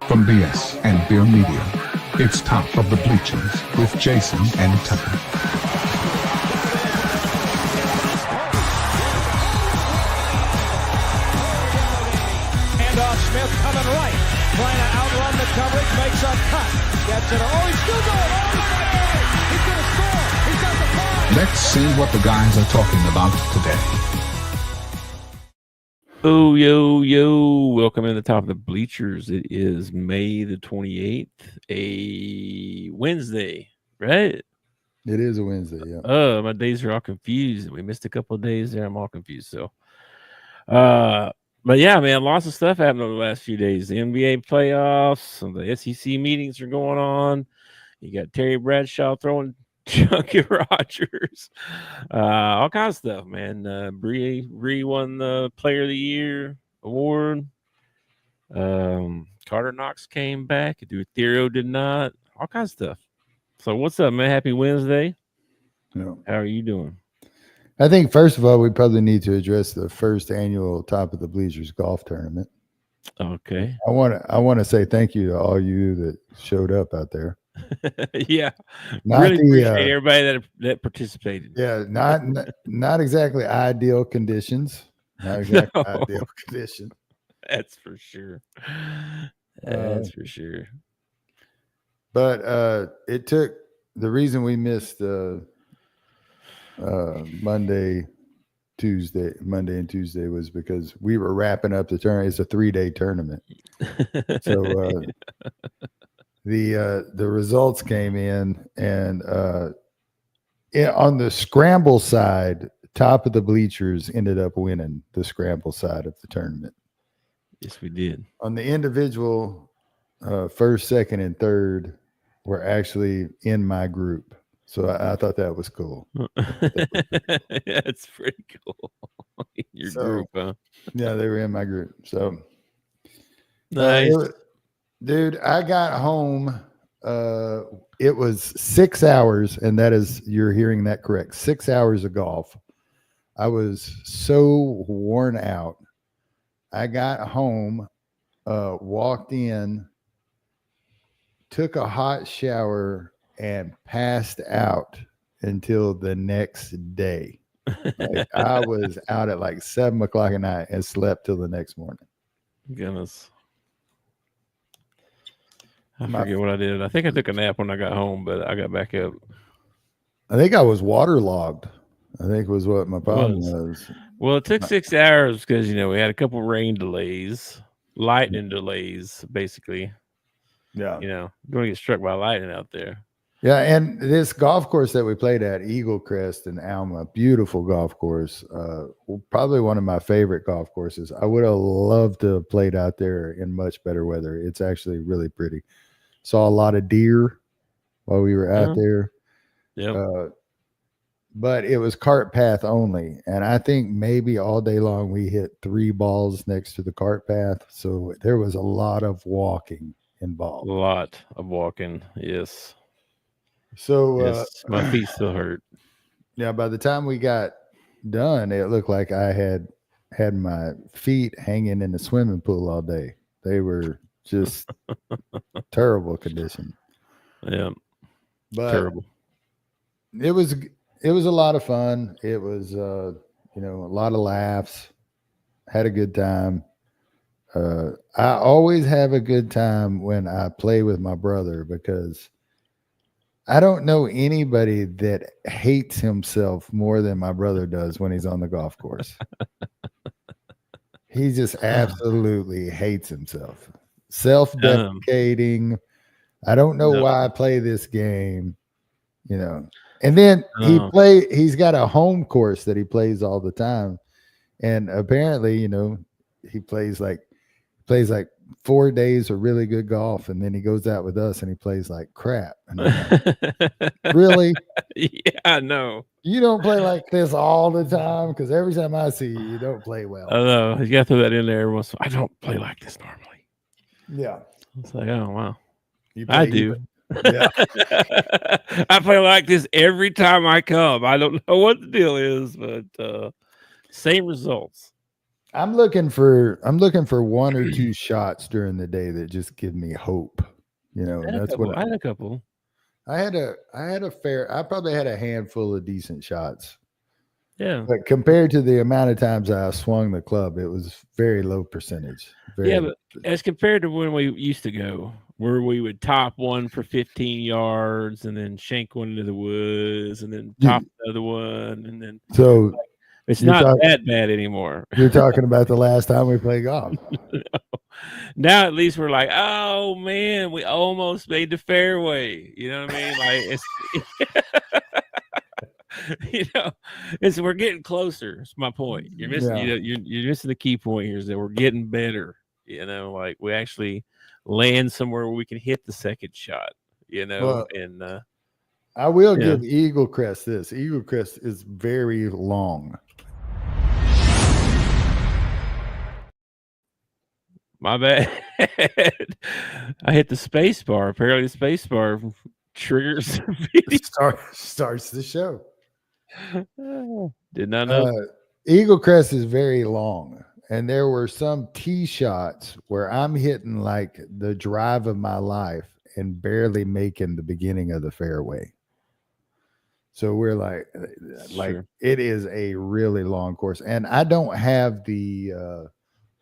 From BS and Beer Media, it's Top of the Bleachers with Jason and Tucker. Smith coming right, trying to outrun the coverage, makes a cut, gets it. Oh, he's still going. Oh, he's going to score. He's got the ball. Let's see what the guys are talking about today. Oh, yo. Welcome to the Top of the Bleachers. It is May the 28th, a Wednesday, right? It is a Wednesday, yeah. My days are all confused. We missed a couple of days there. I'm all confused. So, but yeah, man, lots of stuff happened over the last few days. The NBA playoffs, some of the SEC meetings are going on. You got Terry Bradshaw throwing Chunky Rogers, all kinds of stuff, man. Bree won the Player of the Year award. Carter Knox came back. Ethereum did not. All kinds of stuff. So what's up, man? Happy Wednesday. Yeah. How are you doing? I think, first of all, we probably need to address the first annual Top of the Bleachers golf tournament. Okay. I want to say thank you to all you that showed up out there. Yeah. Not really appreciate everybody that participated. Yeah, not exactly ideal conditions. Not exactly ideal conditions. That's for sure. That's for sure. But it took the reason we missed Monday and Tuesday was because we were wrapping up the tournament. It's a 3-day tournament. So the results came in, and on the scramble side, Top of the Bleachers ended up winning the scramble side of the tournament. Yes, we did. On the individual, first, second, and third were actually in my group. So I thought that was cool. Yeah, it's pretty cool. Your group, huh? Yeah, they were in my group. So nice. Dude, I got home. It was 6 hours, and that is, you're hearing that correct. 6 hours of golf. I was so worn out. I got home, walked in, took a hot shower, and passed out until the next day. Like, I was out at like 7 o'clock at night and slept till the next morning. Goodness. I forget what I did. I think I took a nap when I got home, but I got back up. I think I was waterlogged. I think was what my problem was. Well, it took 6 hours because, we had a couple rain delays, lightning delays, basically. Yeah. You're going to get struck by lightning out there. Yeah, and this golf course that we played at, Eagle Crest in Alma, beautiful golf course. Probably one of my favorite golf courses. I would have loved to have played out there in much better weather. It's actually really pretty. Saw a lot of deer while we were out there. Yeah. But it was cart path only. And I think maybe all day long we hit 3 balls next to the cart path. So there was a lot of walking involved. A lot of walking, yes. So yes, my feet still hurt. Yeah, by the time we got done, it looked like I had my feet hanging in the swimming pool all day. They were just terrible condition. Yeah, but terrible. It was a lot of fun. It was a lot of laughs. Had a good time. I always have a good time when I play with my brother because I don't know anybody that hates himself more than my brother does when he's on the golf course. He just absolutely hates himself. Self-deprecating. I don't know why I play this game, And then he's got a home course that he plays all the time. And apparently, he plays like 4 days of really good golf, and then he goes out with us and he plays like crap. And I'm like, really? Yeah, no. You don't play like this all the time, because every time I see you, you don't play well. I know. You got to throw that in there every once in a while. I don't play like this normally. Yeah. It's like, oh, wow. I do. Yeah. I play like this every time I come. I don't know what the deal is, but same results. I'm looking for one or two shots during the day that just give me hope. You know, that's what I had a couple. I had I probably had a handful of decent shots. Yeah. But compared to the amount of times I swung the club, it was very low percentage. Yeah, but as compared to when we used to go, where we would top one for 15 yards and then shank one into the woods and then top another one and then So it's not that bad anymore. You're talking about the last time we played golf. No. Now at least we're like, oh man, we almost made the fairway. You know what I mean? Like it's we're getting closer. It's my point. You're missing you're missing the key point here is that we're getting better. You know, like we actually land somewhere where we can hit the second shot. You know, well, and I will give Eagle Crest this. Eagle Crest is very long. My bad. I hit the space bar. Apparently, the space bar triggers starts the show. Did not know. Eagle Crest is very long, and there were some tee shots where I'm hitting like the drive of my life and barely making the beginning of the fairway. So we're like Sure. It is a really long course, and I don't have the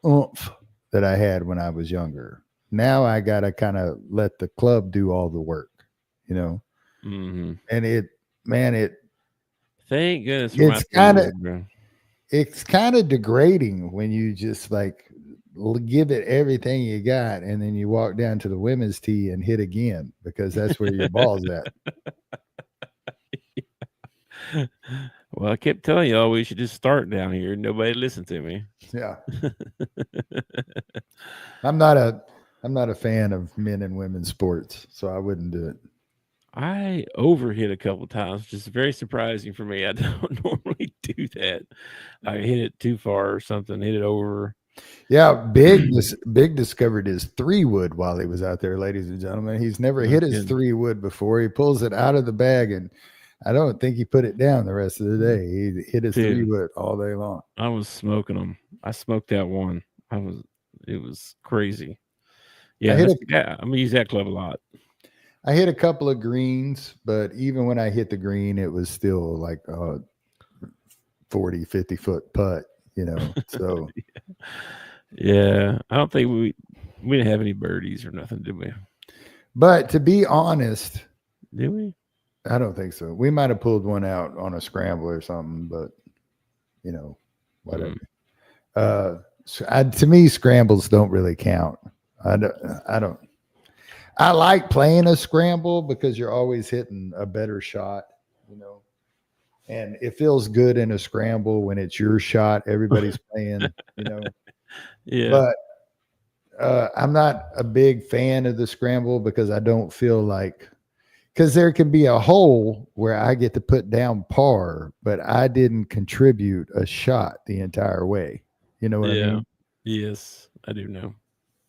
oomph that I had when I was younger. Now I got to kind of let the club do all the work, you know? Mm-hmm. And thank goodness. It's kind of degrading when you just like give it everything you got. And then you walk down to the women's tee and hit again, because that's where your ball's at. Well, I kept telling y'all we should just start down here. Nobody listened to me. Yeah. I'm not a fan of men and women's sports, so I wouldn't do it. I overhit a couple times, which is very surprising for me. I don't normally do that. I hit it too far or something, hit it over. Yeah, Big discovered his 3-wood while he was out there, ladies and gentlemen. He's never hit his 3-wood before. He pulls it out of the bag, and I don't think he put it down the rest of the day. He hit his 3-wood all day long. I was smoking them. I smoked that one. It was crazy. Yeah, I'm gonna use that club a lot. I hit a couple of greens, but even when I hit the green, it was still like a 40, 50 foot putt, you know. So yeah, I don't think we didn't have any birdies or nothing, did we? But to be honest, did we? I don't think so. We might have pulled one out on a scramble or something, but you know, whatever. To me, scrambles don't really count. I don't. I like playing a scramble because you're always hitting a better shot, you know, and it feels good in a scramble when it's your shot. Everybody's playing, you know. Yeah. But I'm not a big fan of the scramble because I don't feel like, because there can be a hole where I get to put down par, but I didn't contribute a shot the entire way. You know what I mean? Yes, I do know.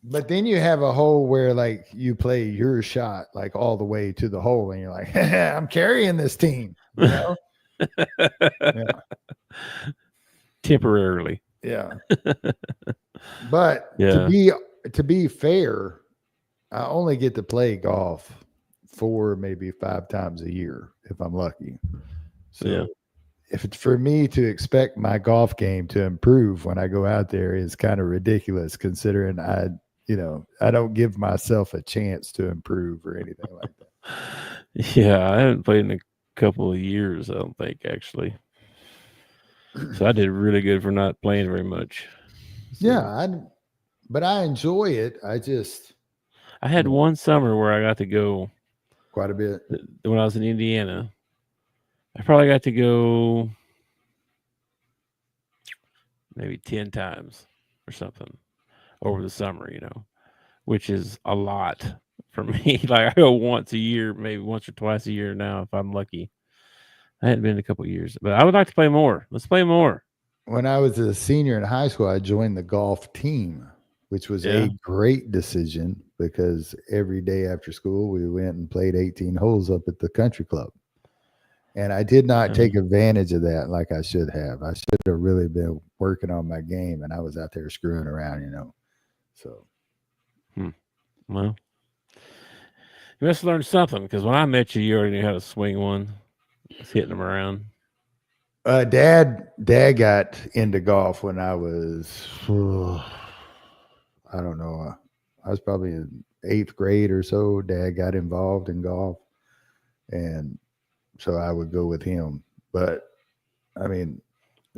But then you have a hole where like you play your shot like all the way to the hole, and you're like, I'm carrying this team, you know? Yeah. Temporarily. Yeah. But to be fair, I only get to play golf 4, maybe 5 times a year if I'm lucky. So if it's for me to expect my golf game to improve when I go out there is kind of ridiculous, considering I don't give myself a chance to improve or anything like that. Yeah, I haven't played in a couple of years, I don't think, actually. So I did really good for not playing very much. So. Yeah, but I enjoy it. I had one summer where I got to go quite a bit. When I was in Indiana, I probably got to go maybe 10 times or something over the summer, you know, which is a lot for me. Like I go once a year, maybe once or twice a year now, if I'm lucky. I hadn't been in a couple of years, but I would like to play more. Let's play more. When I was a senior in high school, I joined the golf team, which was a great decision because every day after school, we went and played 18 holes up at the country club. And I did not take advantage of that like I should have. I should have really been working on my game, and I was out there screwing around, So, Well, you must have learned something because when I met you, you already knew how to swing one. Just hitting them around. Dad got into golf when I was, I don't know, I was probably in 8th grade or so. Dad got involved in golf, and so I would go with him. But I mean,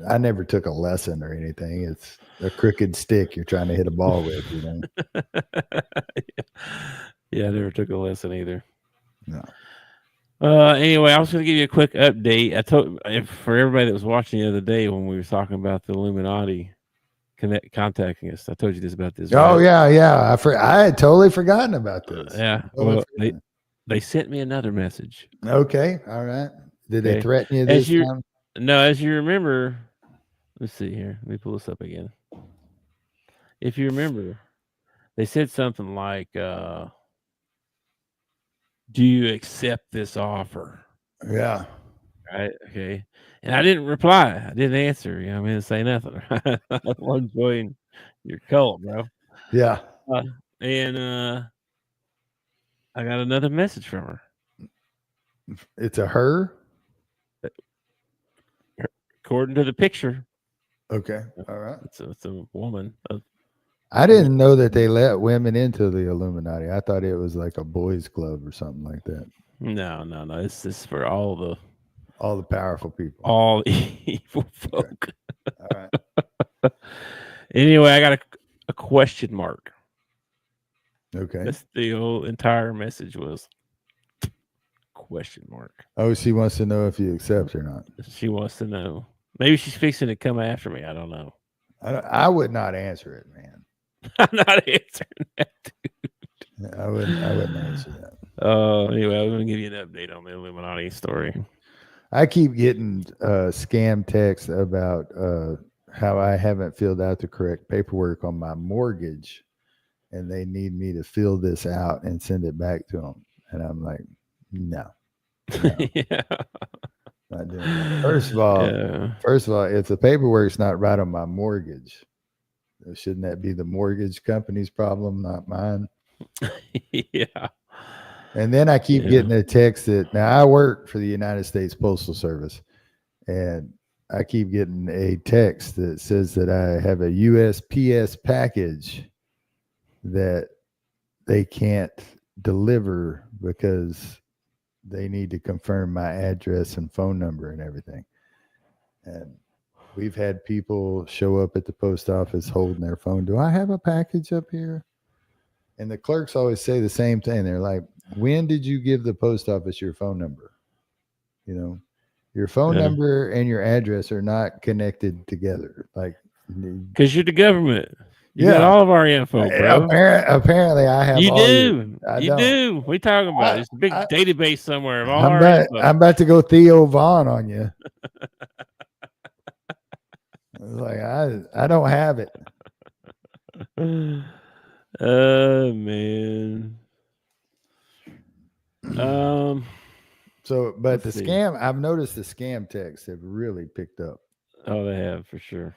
I never took a lesson or anything. It's a crooked stick you're trying to hit a ball with, Yeah, I never took a lesson either. No. Anyway, I was going to give you a quick update. I told for everybody that was watching the other day when we were talking about the Illuminati contacting us. I told you this about this. Oh, right? Yeah. I had totally forgotten about this. Yeah. Well, they sent me another message. Okay. All right. Did they threaten you this time? No, as you remember, let's see here. Let me pull this up again. If you remember, they said something like, do you accept this offer? Yeah. Right. Okay. And I didn't reply. I didn't answer. I didn't say nothing. I want to join your cult, bro. Yeah. And I got another message from her. It's a her? According to the picture. Okay. All right. It's a woman. I didn't know that they let women into the Illuminati. I thought it was like a boys' club or something like that. No. This is for all the powerful people. All evil folk. Okay. All right. Anyway, I got a question mark. Okay. That's the whole entire message was question mark. Oh, she wants to know if you accept or not. She wants to know. Maybe she's fixing to come after me. I don't know. I would not answer it, man. I'm not answering that, dude. I wouldn't answer that. Anyway, I was going to give you an update on the Illuminati story. I keep getting scam texts about how I haven't filled out the correct paperwork on my mortgage, and they need me to fill this out and send it back to them. And I'm like, no. Yeah. Not doing that. First of all, if the paperwork's not right on my mortgage, shouldn't that be the mortgage company's problem, not mine? Yeah. And then I keep getting a text that now I work for the United States Postal Service, and I keep getting a text that says that I have a USPS package that they can't deliver because they need to confirm my address and phone number and everything. And we've had people show up at the post office holding their phone. Do I have a package up here? And the clerks always say the same thing. They're like, when did you give the post office your phone number? Your phone number and your address are not connected together. Like, because you're the government. You got all of our info, bro. Apparently, I have. You do. We talking about it's a big database somewhere of all our info. I'm about to go Theo Vaughn on you. Like I don't have it. Oh man. So, but the scam, I've noticed the scam texts have really picked up. Oh, they have for sure.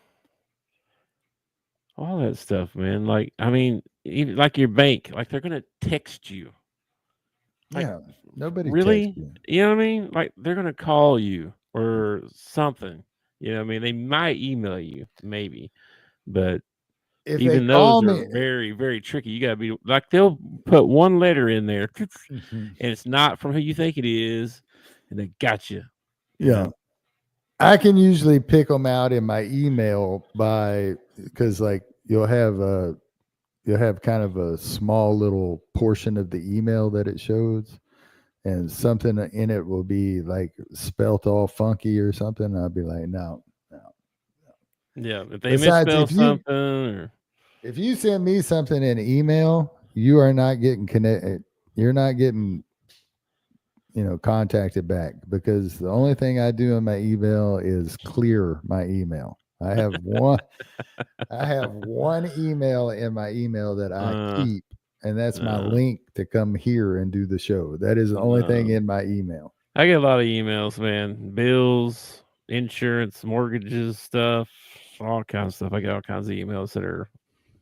All that stuff, man. Like, I mean, even like your bank, like they're gonna text you. Like, yeah, nobody really. You know what I mean? Like they're gonna call you or something. You know what I mean? They might email you, maybe, but even those are very, very tricky. You gotta be like they'll put one letter in there, and it's not from who you think it is, and they got you. Yeah. I can usually pick them out in my email because like you'll have kind of a small little portion of the email that it shows, and something in it will be like spelt all funky or something. I'll be like, no. Yeah, if they misspell something, or if you send me something in email, you are not getting connected. You're not getting contacted back, because the only thing I do in my email is clear my email. I have one email in my email that I keep, and that's my link to come here and do the show. That is the only thing in my email. I get a lot of emails, man. Bills, insurance, mortgages, stuff, all kinds of stuff. I get all kinds of emails that are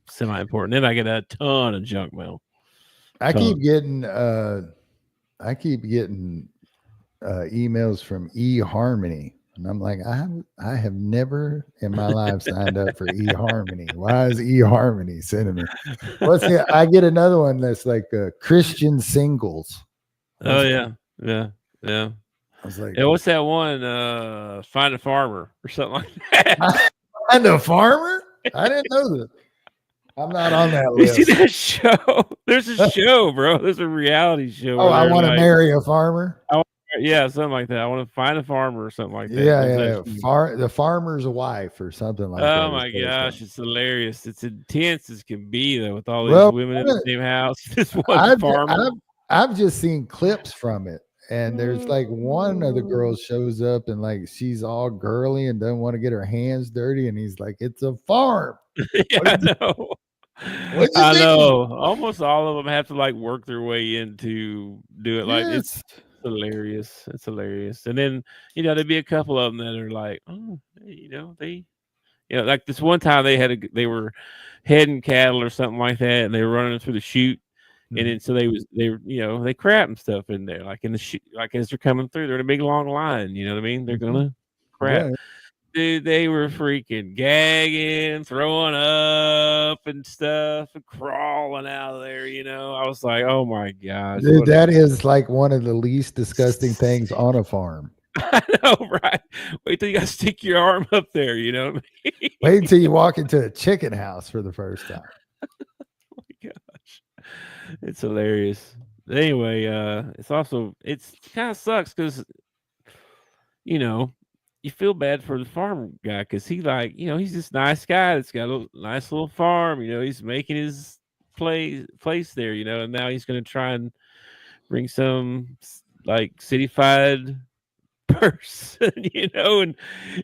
semi-important. Then I get a ton of junk mail. I Ton. keep getting emails from eHarmony, and I'm like, I have never in my life signed up for eHarmony. Why is eHarmony sending me? I get another one that's like Christian Singles. Oh yeah. I was like, yeah, what's that one? Find a farmer or something like that. Find a farmer? I didn't know that. I'm not on that You list. see that show? There's a show, bro. There's a reality show. Oh, I want to marry a farmer. Yeah, something like that. I want to find a farmer or something like that. Yeah. The farmer's wife or something like that. Oh my gosh, it's hilarious. It's intense as can be though, with all these women in the same house. This one farmer. I've just seen clips from it, and there's like one of the girls shows up and like she's all girly and doesn't want to get her hands dirty, and he's like, "It's a farm." Yeah, I know. I know. Almost all of them have to like work their way into do it. Like it's hilarious. It's hilarious. And then there'd be a couple of them that are like, oh, like this one time they were heading cattle or something like that, and they were running through the chute. And then so they crap and stuff in there, like in the chute, like as they're coming through, they're in a big long line. You know what I mean? They're gonna crap. Yeah. Dude, they were freaking gagging, throwing up and stuff, and crawling out of there. I was like, "Oh my gosh!" Dude, that is like one of the least disgusting things on a farm. I know, right? Wait till you gotta stick your arm up there. You know what I mean? Wait until you walk into a chicken house for the first time. Oh my gosh, it's hilarious. Anyway, it's kind of sucks because you feel bad for the farm guy because he's this nice guy that's got a nice little farm. He's making his place there. And now he's going to try and bring some like cityfied person. And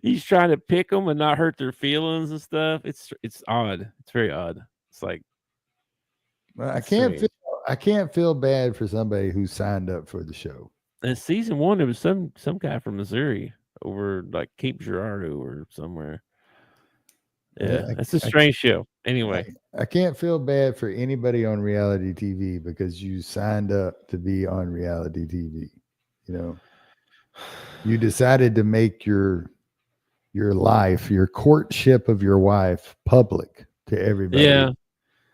he's trying to pick them and not hurt their feelings and stuff. It's odd. It's very odd. It's like I can't feel bad for somebody who signed up for the show. In season 1, there was some guy from Missouri over like Cape Girardeau or somewhere. Yeah, it's a strange show. Anyway, I can't feel bad for anybody on reality TV because you signed up to be on reality TV. You decided to make your life, your courtship of your wife, public to everybody.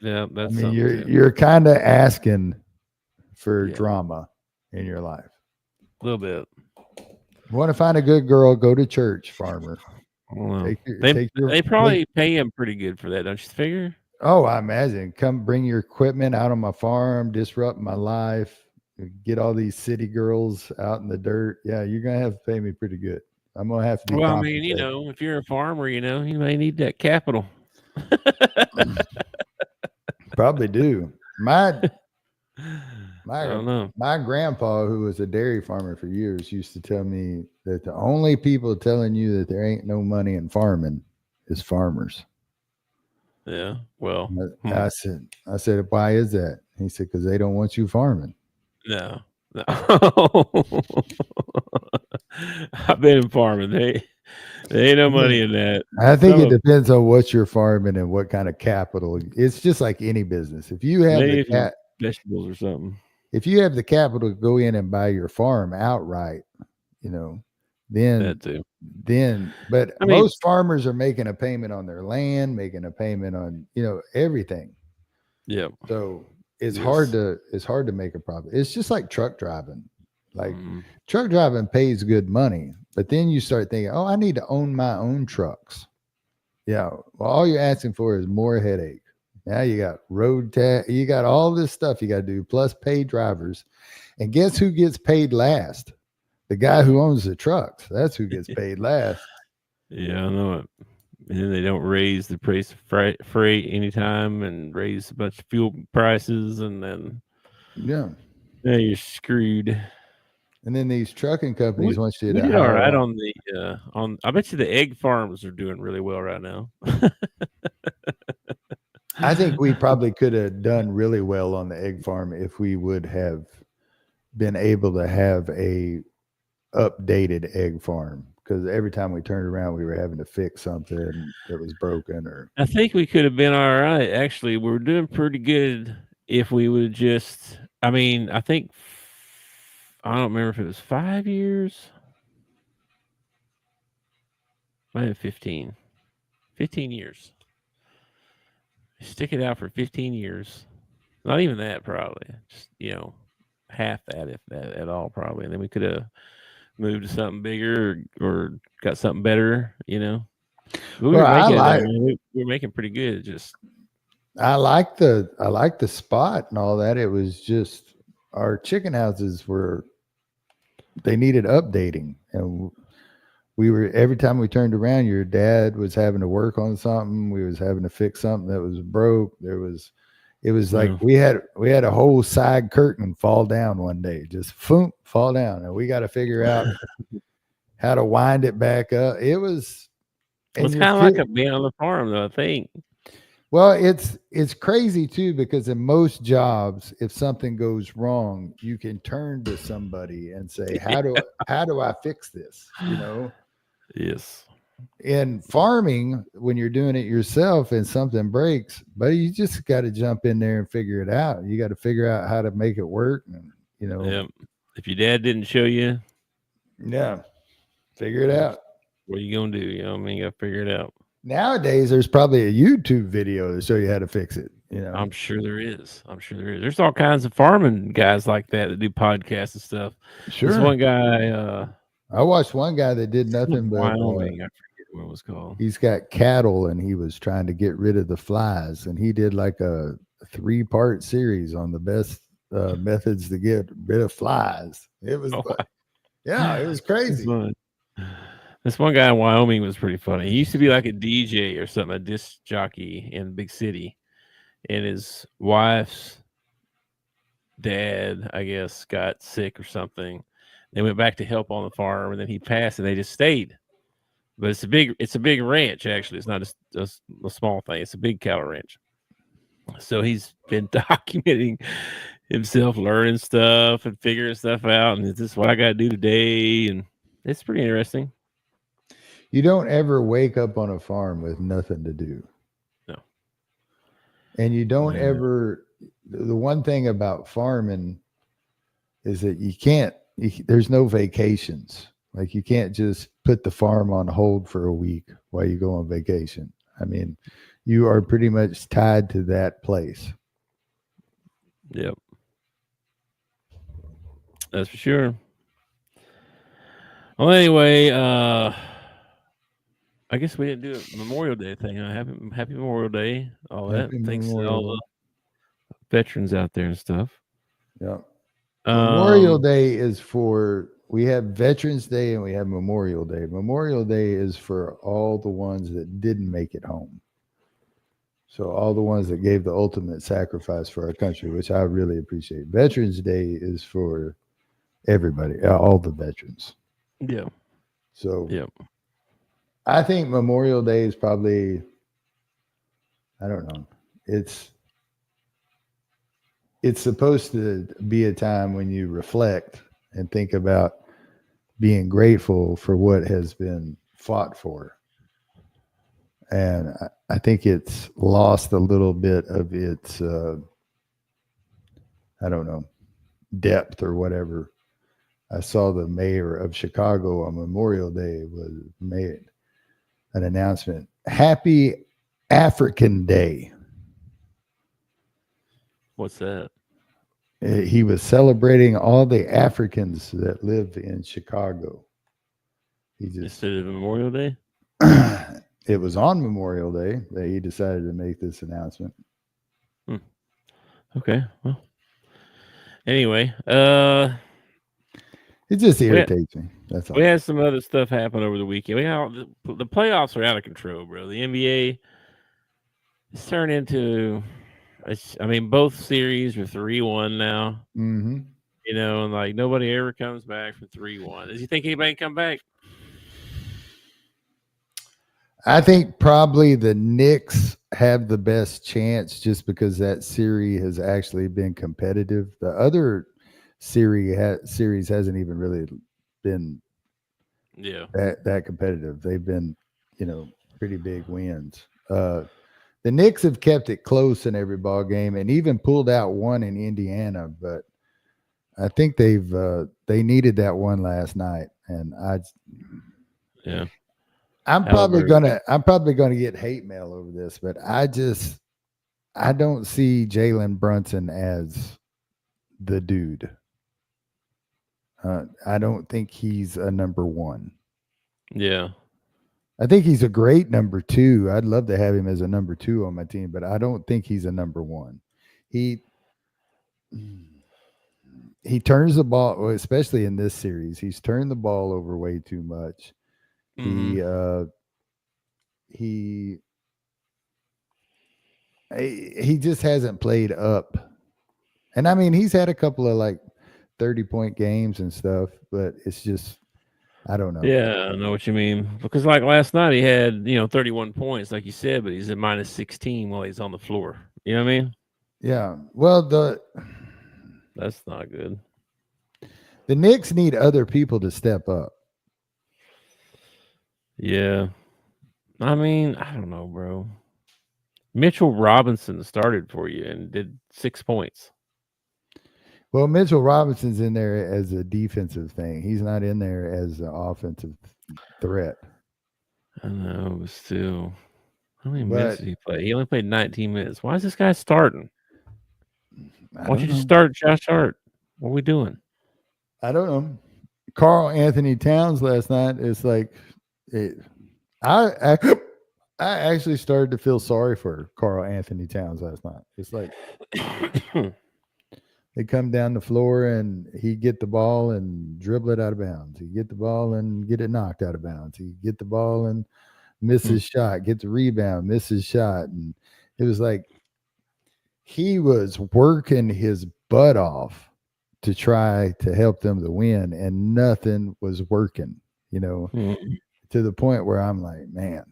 Yeah, that's. You're kind of asking for drama in your life. A little bit. You want to find a good girl, go to church, farmer. They probably pay him pretty good for that, don't you figure? Oh, I imagine. Come bring your equipment out on my farm, disrupt my life, get all these city girls out in the dirt. Yeah, you're going to have to pay me pretty good. I'm going to have to be if you're a farmer, you may need that capital. Probably do. My grandpa, who was a dairy farmer for years, used to tell me that the only people telling you that there ain't no money in farming is farmers. Yeah. Well, I said, why is that? He said, because they don't want you farming. No. I've been in farming. There ain't no money in that. I think it depends on what you're farming and what kind of capital. It's just like any business. If you have vegetables or something. If you have the capital to go in and buy your farm outright, then that too. Most farmers are making a payment on their land, making a payment on, everything. Yeah. So it's hard to make a profit. It's just like truck driving. Like truck driving pays good money, but then you start thinking, oh, I need to own my own trucks. Yeah. Well, all you're asking for is more headache. Now you got road tax, you got all this stuff you got to do, plus pay drivers. And guess who gets paid last? The guy who owns the trucks. That's who gets paid last. Yeah, I know it. And then they don't raise the price of freight anytime and raise a bunch of fuel prices, and then you're screwed. And then these trucking companies want you to all right on the I bet you the egg farms are doing really well right now. I think we probably could have done really well on the egg farm if we would have been able to have a updated egg farm, because every time we turned around, we were having to fix something that was broken. Or I think we could have been all right. Actually, we were doing pretty good if we would just. I mean, I think I don't remember if it was 5 years. Might have 15. 15 years. Stick it out for 15 years. Not even that, probably. Just, half that, if that at all, probably. And then we could have moved to something bigger or got something better, But we Well, were I making it, like- we were making pretty good. Just I like the spot and all that. It was just our chicken houses they needed updating, and we were, every time we turned around, your dad was having to work on something. We was having to fix something that was broke. It was like Yeah. we had a whole side curtain fall down one day, just fall down, and we got to figure out how to wind it back up. It was, it's kind of like being on the farm, though, I think. well, it's crazy too, because in most jobs, if something goes wrong, you can turn to somebody and say, how do I fix this? Yes. In farming, when you're doing it yourself and something breaks, buddy, you just got to jump in there and figure it out. You got to figure out how to make it work. And, Yeah. If your dad didn't show you, figure it out. what are you going to do? You got to figure it out. Nowadays, there's probably a YouTube video to show you how to fix it. I'm sure there is. There's all kinds of farming guys like that do podcasts and stuff. Sure. This one guy, I watched one guy that did nothing but Wyoming, I forget what it was called. he's got cattle and he was trying to get rid of the flies, and he did like a 3-part series on the best methods to get rid of flies. It was, it was crazy. This one guy in Wyoming was pretty funny. He used to be like a DJ or something, a disc jockey in a big city, and his wife's dad, I guess, got sick or something. They went back to help on the farm, and then he passed, and they just stayed. But it's a big ranch, actually. It's not a small thing. It's a big cattle ranch. So he's been documenting himself, learning stuff and figuring stuff out. And this is what I got to do today. And it's pretty interesting. You don't ever wake up on a farm with nothing to do. No. And you don't ever, the one thing about farming is that there's no vacations. Like, you can't just put the farm on hold for a week while you go on vacation. I mean, you are pretty much tied to that place. Yep. That's for sure. Well, anyway, I guess we didn't do a Memorial Day thing. Happy Memorial Day. All that. Thanks to all the veterans out there and stuff. Yeah. Memorial Day is we have Veterans Day and we have Memorial Day. Memorial Day is for all the ones that didn't make it home. So all the ones that gave the ultimate sacrifice for our country, which I really appreciate. Veterans Day is for everybody, all the veterans. Yeah. So I think Memorial Day is probably, I don't know. It's supposed to be a time when you reflect and think about being grateful for what has been fought for. And I think it's lost a little bit of its, depth or whatever. I saw the mayor of Chicago on Memorial Day made an announcement. Happy African Day. What's that? He was celebrating all the Africans that live in Chicago. Instead of Memorial Day? It was on Memorial Day that he decided to make this announcement. Okay. Well, anyway, it just irritates me. That's all. We had some other stuff happen over the weekend. The playoffs are out of control, bro. The NBA has turned into, both series are 3-1 now. Mm-hmm. And like nobody ever comes back from 3-1. Does you think anybody can come back? I think probably the Knicks have the best chance just because that series has actually been competitive. The other series hasn't even really been that competitive. They've been, pretty big wins. The Knicks have kept it close in every ball game and even pulled out one in Indiana, but I think they needed that one last night, and I'm probably gonna get hate mail over this, but I don't see Jalen Brunson as the dude. I don't think he's a number one. Yeah. I think he's a great number two. I'd love to have him as a number two on my team, but I don't think he's a number one. He turns the ball, especially in this series. He's turned the ball over way too much. Mm-hmm. He just hasn't played up. And I mean, he's had a couple of like 30-point games and stuff, but it's just, I don't know. Yeah, I know what you mean. Because like last night he had, 31 points, like you said, but he's at minus 16 while he's on the floor. You know what I mean? Yeah. Well, that's not good. The Knicks need other people to step up. Yeah. I mean, I don't know, bro. Mitchell Robinson started for you and did 6 points. Well, Mitchell Robinson's in there as a defensive thing. He's not in there as an offensive threat. I know, but still. How many minutes did he play? He only played 19 minutes. Why is this guy starting? Why don't you just start Josh Hart? What are we doing? I don't know. Karl Anthony Towns last night is like, I actually started to feel sorry for Karl Anthony Towns last night. It's like they come down the floor and he get the ball and dribble it out of bounds. He get the ball and get it knocked out of bounds. He get the ball and miss his shot, gets a rebound, miss his shot. And it was like he was working his butt off to try to help them to win, and nothing was working, to the point where I'm like, man,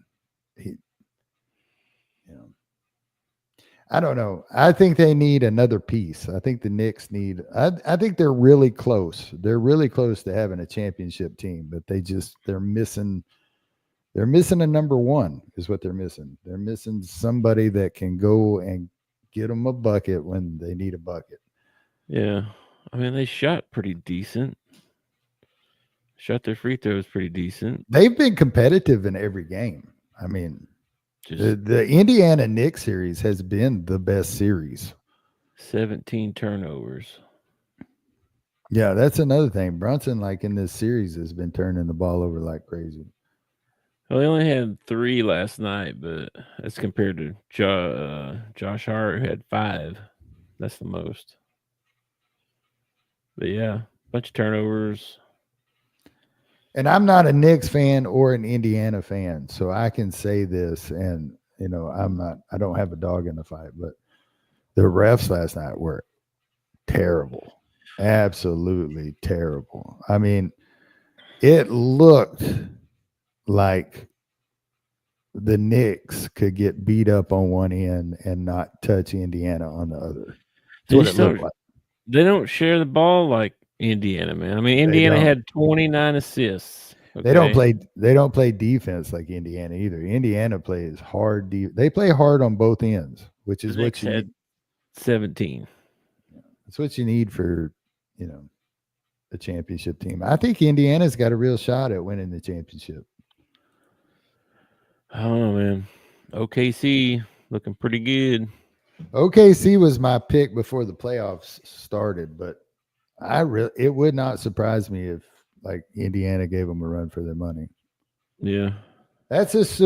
I don't know. I think they need another piece. I think the Knicks need, I think they're really close. They're really close to having a championship team, but they're missing a number one is what they're missing. They're missing somebody that can go and get them a bucket when they need a bucket. Yeah. I mean, they shot pretty decent. Shot their free throws pretty decent. They've been competitive in every game. I mean, the Indiana Knicks series has been the best series. 17 turnovers. Yeah, that's another thing. Brunson, like in this series, has been turning the ball over like crazy. Well, they only had 3 last night, but that's compared to Josh Hart, who had 5. That's the most. But yeah, bunch of turnovers. And I'm not a Knicks fan or an Indiana fan, so I can say this, and I don't have a dog in the fight, but the refs last night were terrible. Absolutely terrible. I mean, it looked like the Knicks could get beat up on one end and not touch Indiana on the other. That's what it looked like. They don't share the ball like Indiana, man. I mean, Indiana had 29 assists. Okay? They don't play defense like Indiana either. Indiana plays hard. They play hard on both ends, which is what you need. 17. That's what you need for, a championship team. I think Indiana's got a real shot at winning the championship. I don't know, man. OKC looking pretty good. OKC was my pick before the playoffs started, but it would not surprise me if like Indiana gave them a run for their money. Yeah, that's with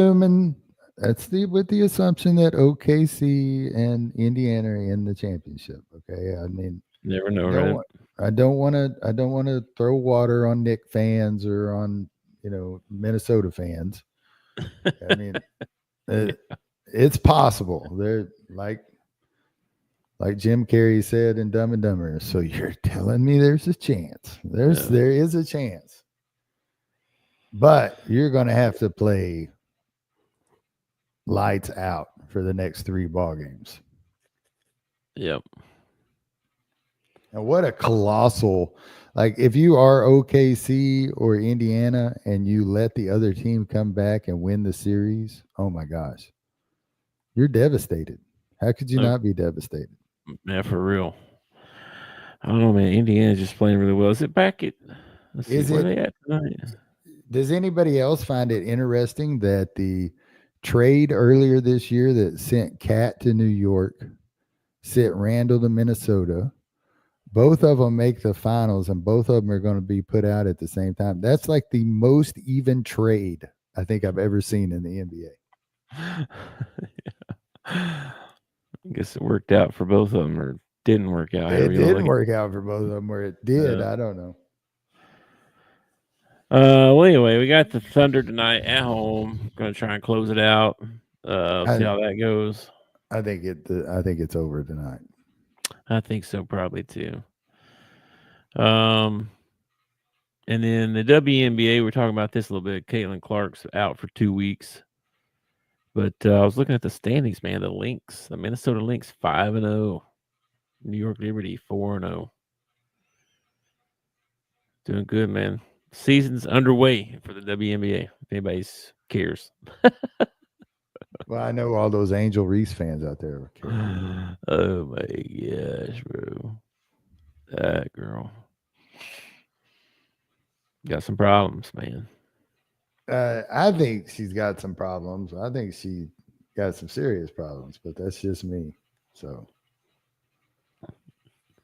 the assumption that OKC and Indiana are in the championship. Okay, I mean, never know, right? I don't want to throw water on Knicks fans or on Minnesota fans. I mean, it's possible. They're like Jim Carrey said in Dumb and Dumber. So you're telling me there's a chance? There is a chance, but you're going to have to play lights out for the next 3 ball games. Yep. And what a colossal, like if you are OKC or Indiana and you let the other team come back and win the series, oh my gosh, you're devastated. How could you not be devastated? Yeah, for real. I don't know, man. Indiana's just playing really well. Is it back at? Let's see, where they at tonight? Does anybody else find it interesting that the trade earlier this year that sent Cat to New York, sent Randall to Minnesota, both of them make the finals and both of them are going to be put out at the same time? That's like the most even trade I think I've ever seen in the NBA. I guess it worked out for both of them, or didn't work out. It didn't work out for both of them. Where it did, I don't know. Well, anyway, we got the Thunder tonight at home. Going to try and close it out. See how that goes. I think it's over tonight. I think so, probably too. And then the WNBA, we're talking about this a little bit. Caitlin Clark's out for 2 weeks. But I was looking at the standings, man. The Lynx, the Minnesota Lynx, 5-0. New York Liberty, 4-0. Doing good, man. Season's underway for the WNBA, if anybody cares. Well, I know all those Angel Reese fans out there. Oh, my gosh, bro. That girl. Got some problems, man. I think she's got some problems. I think she got some serious problems, but that's just me. So,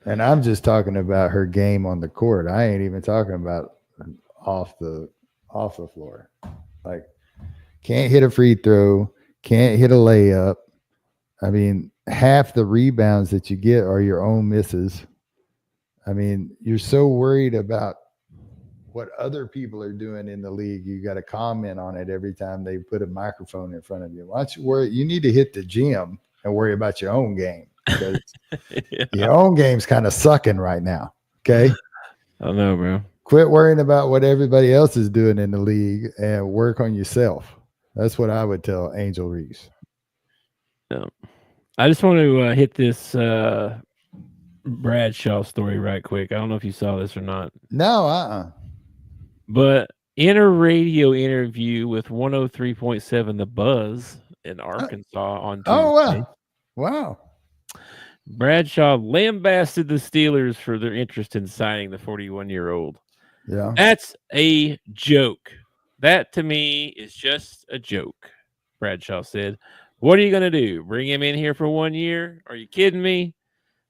and I'm just talking about her game on the court. I ain't even talking about off the floor. Like, can't hit a free throw, can't hit a layup. I mean, half the rebounds that you get are your own misses. I mean, you're so worried about what other people are doing in the league. You got to comment on it every time they put a microphone in front of you. Why don't you worry? You need to hit the gym and worry about your own game, because your own game's kind of sucking right now. Okay. I know, bro. Quit worrying about what everybody else is doing in the league and work on yourself. That's what I would tell Angel Reese. Yeah. I just want to hit this Bradshaw story right quick. I don't know if you saw this or not. No, But in a radio interview with 103.7 The Buzz in Arkansas on Tuesday. Oh, wow. Bradshaw lambasted the Steelers for their interest in signing the 41-year-old. Yeah. That's a joke. That, to me, is just a joke, Bradshaw said. What are you going to do? Bring him in here for 1 year? Are you kidding me?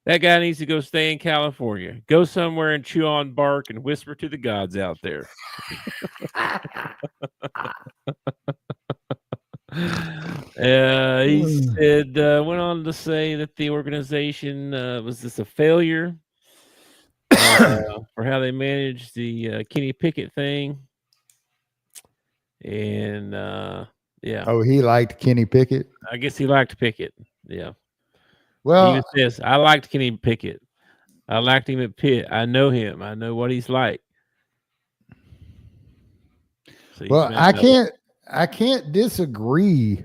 That guy needs to go stay in California. Go somewhere and chew on bark and whisper to the gods out there. He said, went on to say that the organization was this a failure for how they managed the Kenny Pickett thing. And yeah. Oh, he liked Kenny Pickett? I guess he liked Pickett. Yeah. Well, he says, I liked Kenny Pickett. I liked him at Pitt. I know him. I know what he's like. So well, I can't disagree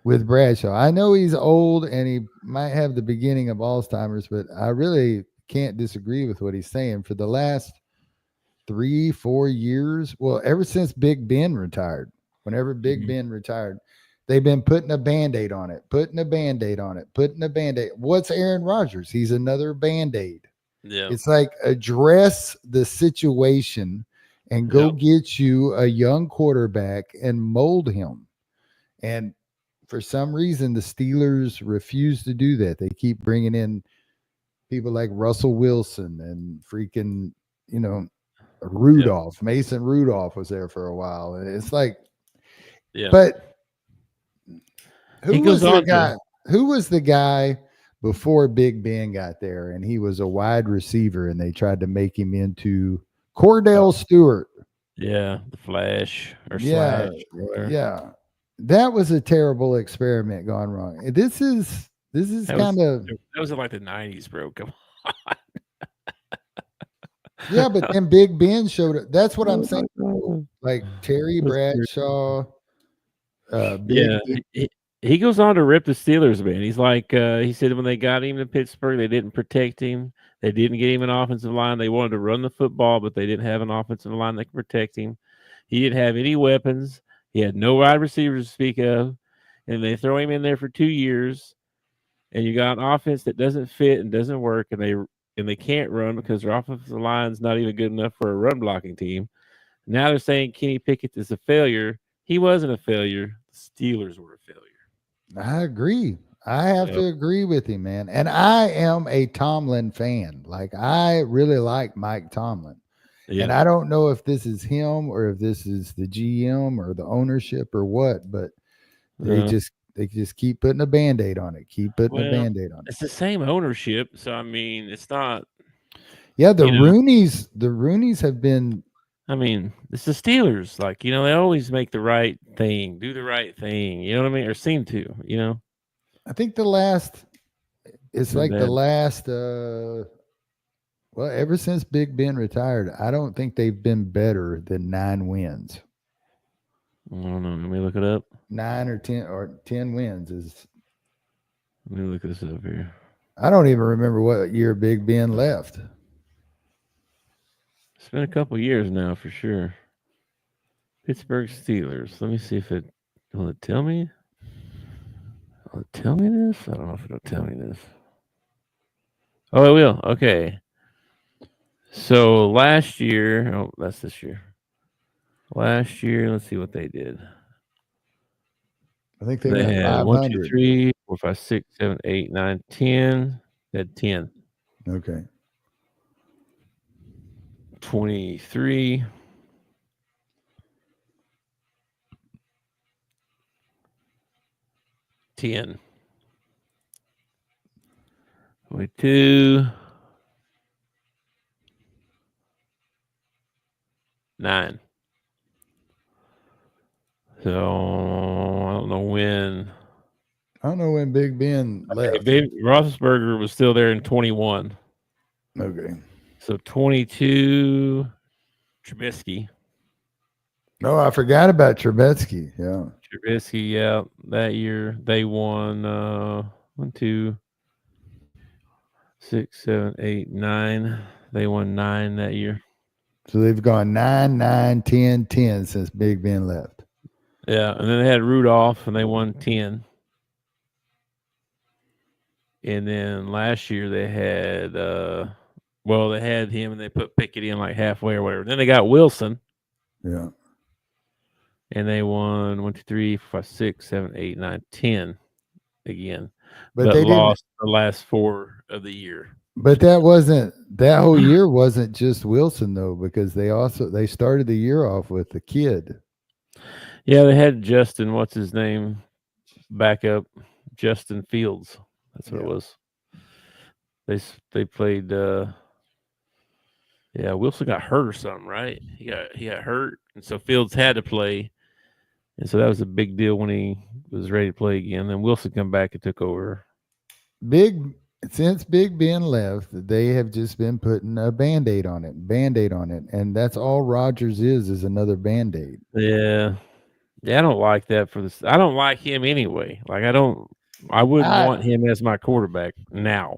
with Bradshaw. I know he's old and he might have the beginning of Alzheimer's, but I really can't disagree with what he's saying. For the last 3-4 years, well, ever since Big Ben retired, whenever Big Ben retired, they've been putting a Band-Aid on it, putting a Band-Aid on it, putting a Band-Aid. What's Aaron Rodgers? He's another Band-Aid. Yeah. It's like address the situation and go get you a young quarterback and mold him. And for some reason, the Steelers refuse to do that. They keep bringing in people like Russell Wilson and freaking, Rudolph. Yep. Mason Rudolph was there for a while. And it's like, but who was the guy before Big Ben got there and he was a wide receiver and they tried to make him into Cordell Stewart? Yeah, the Flash or Slash. Yeah. That was a terrible experiment gone wrong. This is kind of that was in like the 90s, bro. Come on. Yeah, but then Big Ben showed it. That's what I'm saying. Like Terry Bradshaw. he goes on to rip the Steelers, man. He's like, he said when they got him to Pittsburgh, they didn't protect him. They didn't get him an offensive line. They wanted to run the football, but they didn't have an offensive line that could protect him. He didn't have any weapons. He had no wide receivers to speak of. And they throw him in there for 2 years, and you got an offense that doesn't fit and doesn't work, and they can't run because their offensive line's not even good enough for a run blocking team. Now they're saying Kenny Pickett is a failure. He wasn't a failure. The Steelers were a failure. I agree. I have to agree with him, man. And I am a Tomlin fan. Like, I really like Mike Tomlin. Yeah. And I don't know if this is him or if this is the GM or the ownership or what, but they just keep putting a Band-Aid on it. Keep putting a Band-Aid on it. It's the same ownership, so I mean, it's not. Yeah, the Rooneys have been. I mean, it's the Steelers. Like, they always make the right thing, do the right thing. You know what I mean? Or seem to, I think it's like the last, ever since Big Ben retired, I don't think they've been better than 9 wins. I don't know. Let me look it up. 9 or 10 wins is. Let me look this up here. I don't even remember what year Big Ben left. It's been a couple years now for sure. Pittsburgh Steelers. Let me see if will it tell me? Will it tell me this? I don't know if it'll tell me this. Oh, it will. Okay. So last year, that's this year. Last year, let's see what they did. I think they had 500. 1, 2, 3, 4, 5, 6, 7, 8, 9, 10. They had 10. Okay. 23. 10. 22. 9. So I don't know when. I don't know when Big Ben left. Roethlisberger was still there in 21. Okay. So 22. Trubisky. No, I forgot about Trubisky. Yeah. Trubisky, yeah. That year they won 1, 2, 6, 7, 8, 9. They won 9 that year. So they've gone 9, 9, 10, 10 since Big Ben left. Yeah, and then they had Rudolph, and they won 10. And then last year they had, they had him, and they put Pickett in like halfway or whatever. Then they got Wilson. Yeah. And they won 1, 2, 3, 4, 5, 6, 7, 8, 9, 10 again. But they lost the last 4 of the year. But that whole year wasn't just Wilson though, because they started the year off with the kid. Yeah, they had Justin, what's his name, backup, Justin Fields. That's what it was. They played. Wilson got hurt or something, right? He got hurt, and so Fields had to play, and so that was a big deal when he was ready to play again. Then Wilson come back and took over. Since Big Ben left, they have just been putting a Band-Aid on it, and that's all Rodgers is another Band-Aid. Yeah, I don't like that for this. I don't like him anyway. Like I wouldn't want him as my quarterback now.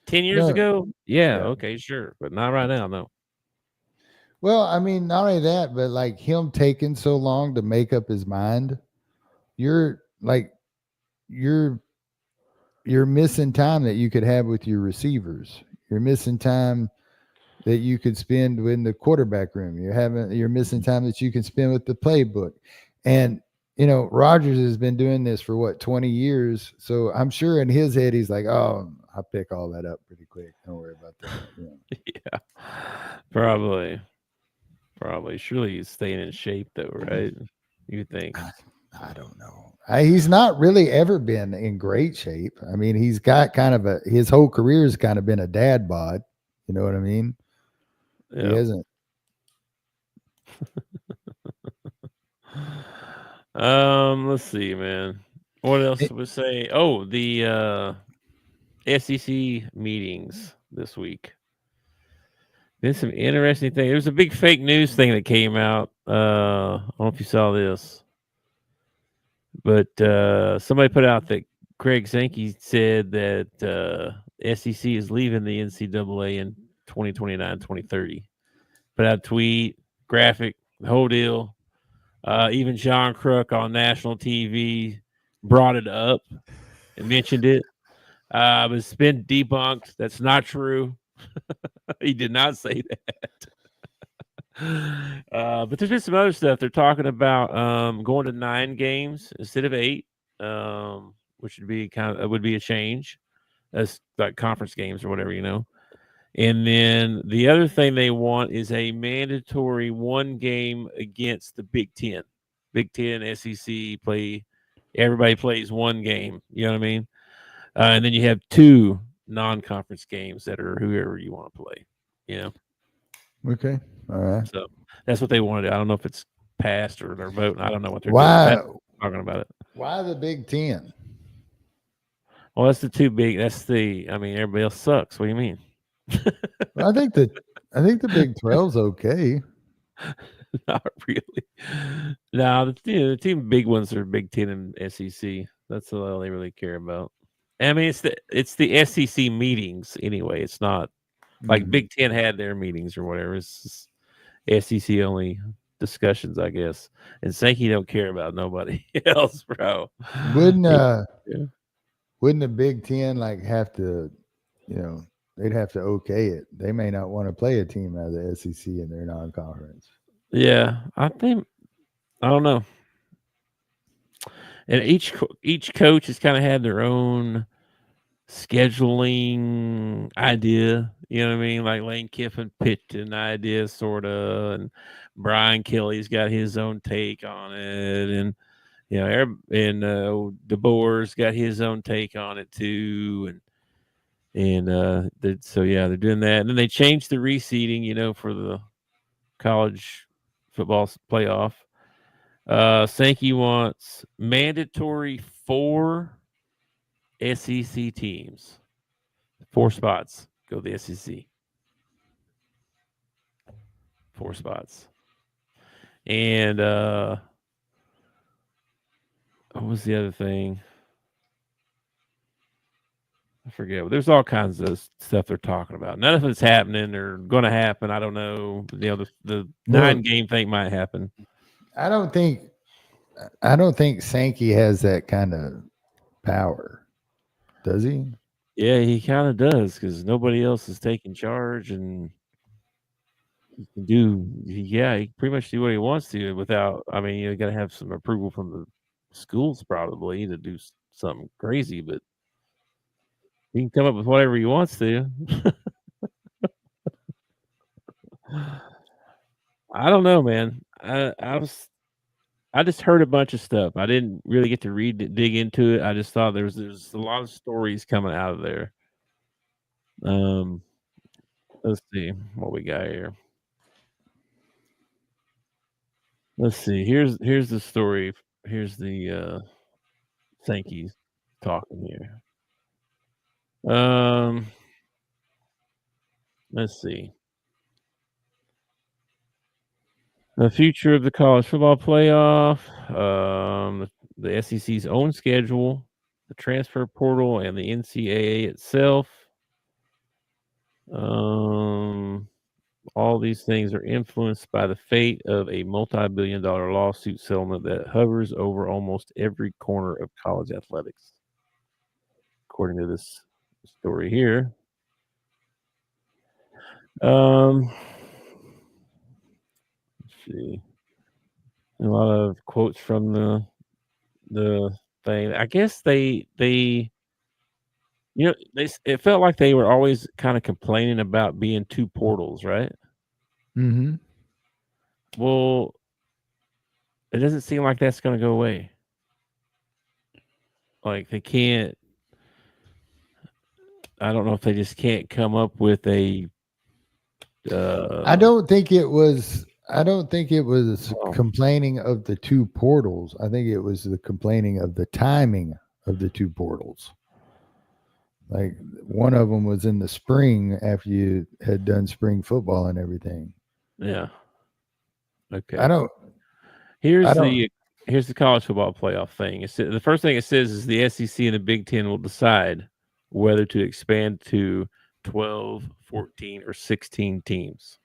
10 years ago, okay, sure, but not right now, no. Well, I mean, not only that, but like him taking so long to make up his mind, you're missing time that you could have with your receivers. You're missing time that you could spend in the quarterback room. You're missing time that you can spend with the playbook. And Rodgers has been doing this for 20 years. So I'm sure in his head he's like, "Oh, I'll pick all that up pretty quick. Don't worry about that." Yeah, probably. Surely he's staying in shape though, right? You think? I don't know. He's not really ever been in great shape. I mean, he's got his whole career has kind of been a dad bod. You know what I mean? Yeah. He hasn't. Let's see, man. What else would we say? Oh, the SEC meetings this week. Been some interesting things. There was a big fake news thing that came out. I don't know if you saw this. But somebody put out that Craig Sankey said that SEC is leaving the NCAA in 2029, 2030. Put out a tweet, graphic, the whole deal. Even John Crook on national TV brought it up and mentioned it. But it's been debunked. That's not true. He did not say that. But there's been some other stuff. They're talking about going to 9 games instead of 8, which would be a change. That's like conference games or whatever, And then the other thing they want is a mandatory 1 game against the Big Ten. Big Ten, SEC everybody plays 1 game. You know what I mean? And then you have 2 non-conference games that are whoever you want to play. Okay. All right. So that's what they wanted. I don't know if it's passed or they're voting. I don't know what they're doing. Talking about it. Why the Big Ten? Well, that's the 2 big. Everybody else sucks. What do you mean? I think the Big 12's okay. Not really. No, the 2 big ones are Big Ten and SEC. That's all they really care about. I mean, it's the SEC meetings anyway. It's not like Big Ten had their meetings or whatever. It's just SEC only discussions, I guess. And Sankey don't care about nobody else, bro. Wouldn't the Big Ten have to, they'd have to okay it. They may not want to play a team out of the SEC in their non-conference. Yeah, I don't know. And each coach has kind of had their own scheduling idea. You know what I mean? Like Lane Kiffin pitched an idea, sort of, and Brian Kelly's got his own take on it, and DeBoer's got his own take on it too, they're doing that, and then they changed the reseeding, for the college football playoff. Sankey wants mandatory 4 SEC teams. 4 spots go to the SEC. 4 spots. And what was the other thing? I forget. There's all kinds of stuff they're talking about. None of it's happening or going to happen. I don't know. The 9-game thing might happen. I don't think Sankey has that kind of power. Does he? Yeah, he kind of does because nobody else is taking charge, and he can pretty much do what he wants to without. You got to have some approval from the schools probably to do something crazy, but he can come up with whatever he wants to. I don't know, man. I just heard a bunch of stuff. I didn't really get to dig into it. I just thought there's a lot of stories coming out of there. Let's see what we got here. Let's see. Here's the story. Here's the Sankey's talking here. Let's see. The future of the college football playoff, the SEC's own schedule, the transfer portal, and the NCAA itself. All these things are influenced by the fate of a multi-billion-dollar lawsuit settlement that hovers over almost every corner of college athletics, according to this story here. Let's see. A lot of quotes from the thing. I guess it felt like they were always kind of complaining about being 2 portals, right? Mm-hmm. Well, it doesn't seem like that's going to go away. Like they can't. I don't know if they just can't come up with a. I don't think it was complaining of the 2 portals. I think it was the complaining of the timing of the 2 portals. Like one of them was in the spring after you had done spring football and everything. Yeah. Okay. I don't. Here's the here's the college football playoff thing. The first thing it says is the SEC and the Big Ten will decide whether to expand to 12, 14, or 16 teams.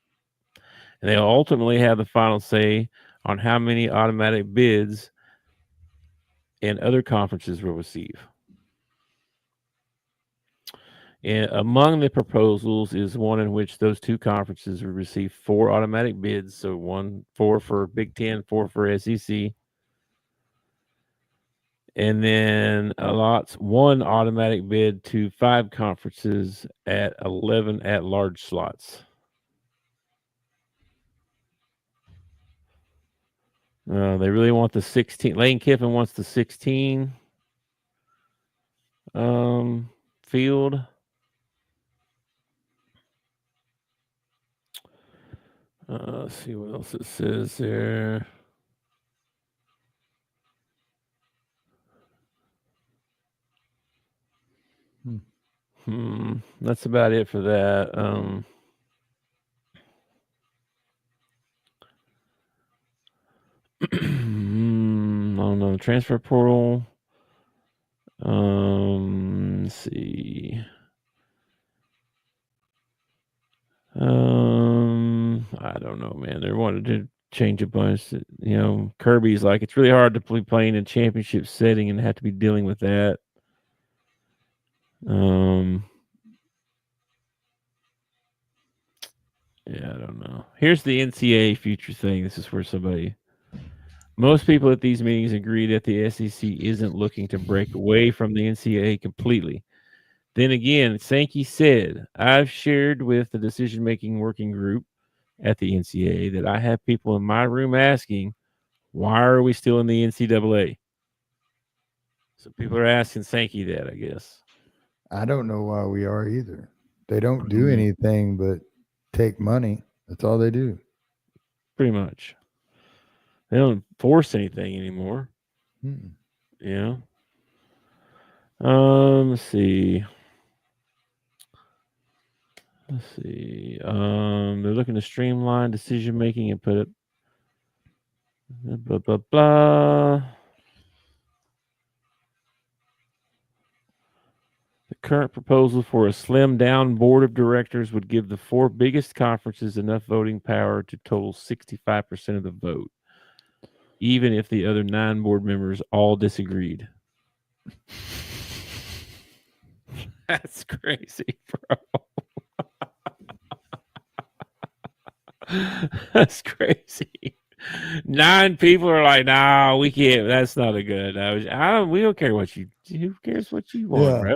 And they'll ultimately have the final say on how many automatic bids and other conferences will receive. And among the proposals is one in which those two conferences will receive 4 automatic bids. So 4 for Big Ten, 4 for SEC. And then allots 1 automatic bid to 5 conferences at 11 at-large slots. They really want the 16. Lane Kiffin wants the 16 field. Let's see what else it says there. That's about it for that. I don't know. Transfer portal. Let's see. I don't know, man. They wanted to change a bunch. Kirby's like, it's really hard to play in a championship setting and have to be dealing with that. Yeah, I don't know. Here's the NCAA future thing. This is where most people at these meetings agree that the SEC isn't looking to break away from the NCAA completely. Then again, Sankey said, I've shared with the decision-making working group at the NCAA that I have people in my room asking, why are we still in the NCAA? So people are asking Sankey that, I guess. I don't know why we are either. They don't do anything but take money. That's all they do. Pretty much. They don't force anything anymore. Yeah. Let's see. They're looking to streamline decision making and put it. Blah blah blah. The current proposal for a slimmed down board of directors would give the 4 biggest conferences enough voting power to total 65% of the vote, even if the other 9 board members all disagreed. That's crazy, bro. That's crazy. 9 people are like, nah, we can't. That's not a good. We don't care what you. Who cares what you want, bro?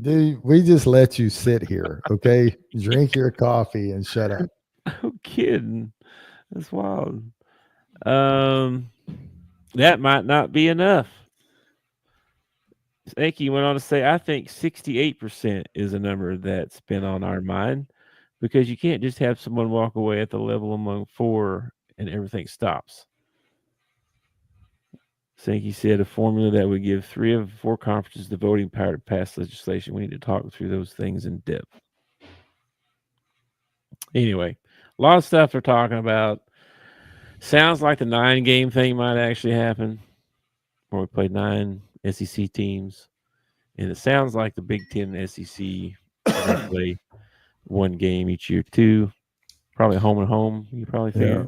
Dude, we just let you sit here, okay? Drink your coffee and shut up. I'm kidding. That's wild. That might not be enough. Sankey went on to say, I think 68% is a number that's been on our mind, because you can't just have someone walk away at the level among 4 and everything stops. Sankey said a formula that would give 3 of 4 conferences the voting power to pass legislation. We need to talk through those things in depth. Anyway, a lot of stuff they're talking about. Sounds like the 9-game thing might actually happen, where we play 9 SEC teams. And it sounds like the Big Ten and SEC play 1 game each year too. Probably home and home, you probably figure. Yeah.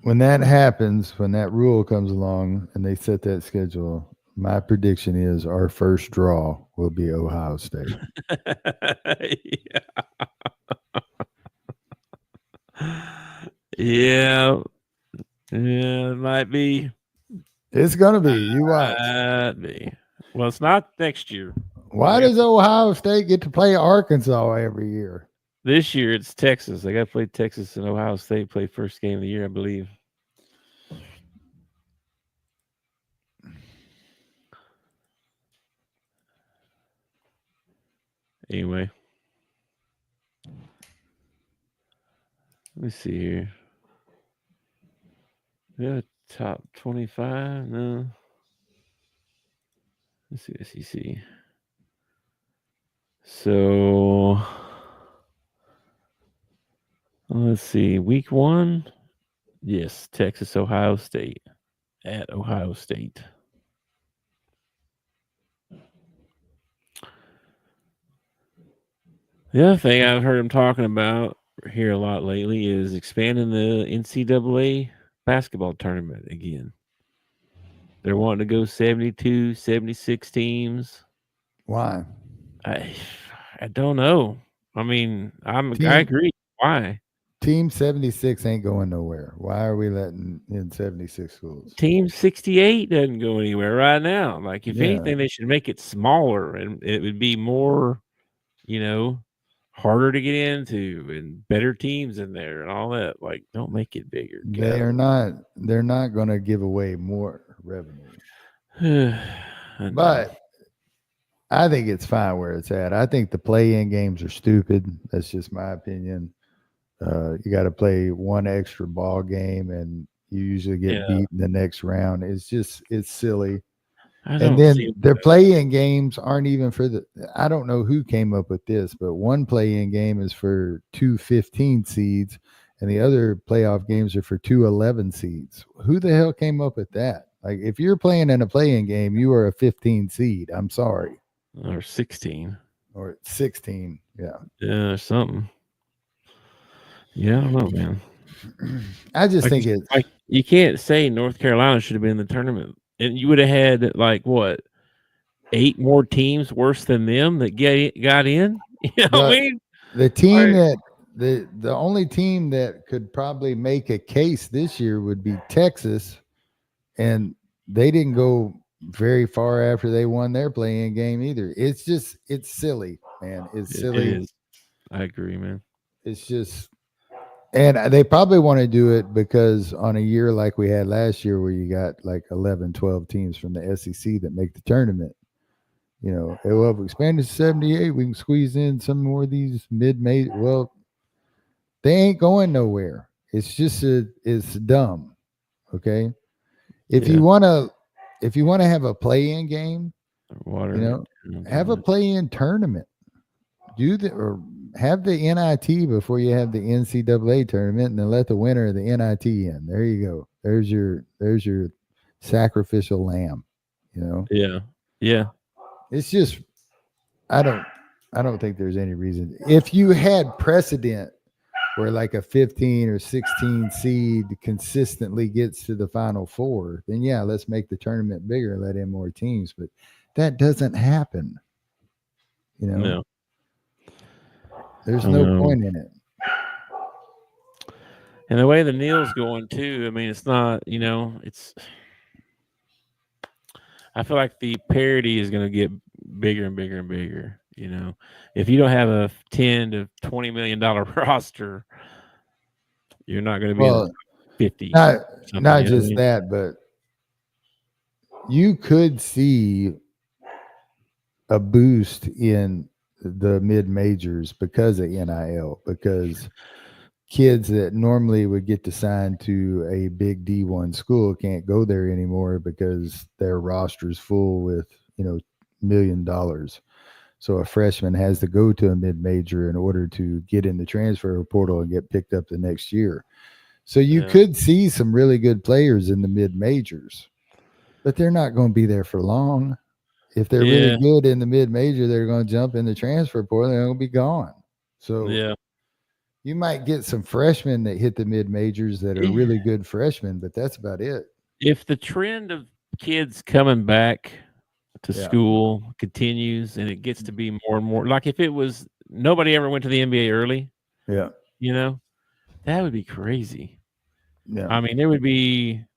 When that happens, when that rule comes along and they set that schedule, my prediction is our first draw will be Ohio State. Yeah, it might be. It's gonna be. You watch. Well, it's not next year. Why does Ohio State get to play Arkansas every year? This year it's Texas. They got to play Texas, and Ohio State play first game of the year, I believe. Anyway, let me see here. Yeah, top 25. No. Let's see SEC. So let's see. Week 1, yes, Texas, Ohio State at Ohio State. The other thing I've heard him talking about here a lot lately is expanding the NCAA basketball tournament again. They're wanting to go 72, 76 teams. Why? I don't know. I mean, I Team agree. Why? Team 76 ain't going nowhere. Why are we letting in 76 schools? Team 68 doesn't go anywhere right now. Like, if Yeah. anything, they should make it smaller and it would be more, harder to get into and better teams in there and all that. Like, don't make it bigger. They're not going to give away more revenue. But I think it's fine where it's at. I think the play-in games are stupid. That's just my opinion. You got to play one extra ball game, and you usually get beat in the next round. It's silly. And then their play-in games aren't even for I don't know who came up with this, but one play-in game is for 2 15 seeds, and the other playoff games are for 2 11 seeds. Who the hell came up with that? Like, if you're playing in a play-in game, you are a 15 seed. I'm sorry. Or 16. Or 16, yeah. Yeah, or something. Yeah, I don't know, man. I just think it's like, you can't say North Carolina should have been in the tournament, and you would have had 8 more teams worse than them that got in. You know what I mean? The team the only team that could probably make a case this year would be Texas, and they didn't go very far after they won their play-in game either. It's silly, man. It's silly. It is. I agree, man. It's just. And they probably want to do it because on a year like we had last year where you got 11, 12 teams from the SEC that make the tournament, well, if we expanded to 78, we can squeeze in some more of these mid-May. Well, they ain't going nowhere. It's just it's dumb. Okay. If you want to have a play-in game, have a play-in tournament. Or have the NIT before you have the NCAA tournament, and then let the winner of the NIT in. There you go. There's your sacrificial lamb. Yeah. Yeah. It's just I don't think there's any reason. If you had precedent where a 15 or 16 seed consistently gets to the Final Four, then yeah, let's make the tournament bigger, let in more teams. But that doesn't happen. No. There's no point in it. And the way the Neil's going too, I mean, it's not, it's. I feel like the parity is going to get bigger and bigger and bigger. If you don't have a $10 to $20 million roster, you're not going to be in 50. Not just that, but you could see a boost in the mid majors because of NIL, because kids that normally would get to sign to a big D1 school can't go there anymore because their roster is full with, $1 million. So a freshman has to go to a mid major in order to get in the transfer portal and get picked up the next year. So you could see some really good players in the mid majors, but they're not going to be there for long. If they're really good in the mid-major, they're going to jump in the transfer portal. They're going to be gone. So you might get some freshmen that hit the mid-majors that are really good freshmen, but that's about it. If the trend of kids coming back to school continues and it gets to be more and more, like if it was nobody ever went to the NBA early, that would be crazy. Yeah. I mean,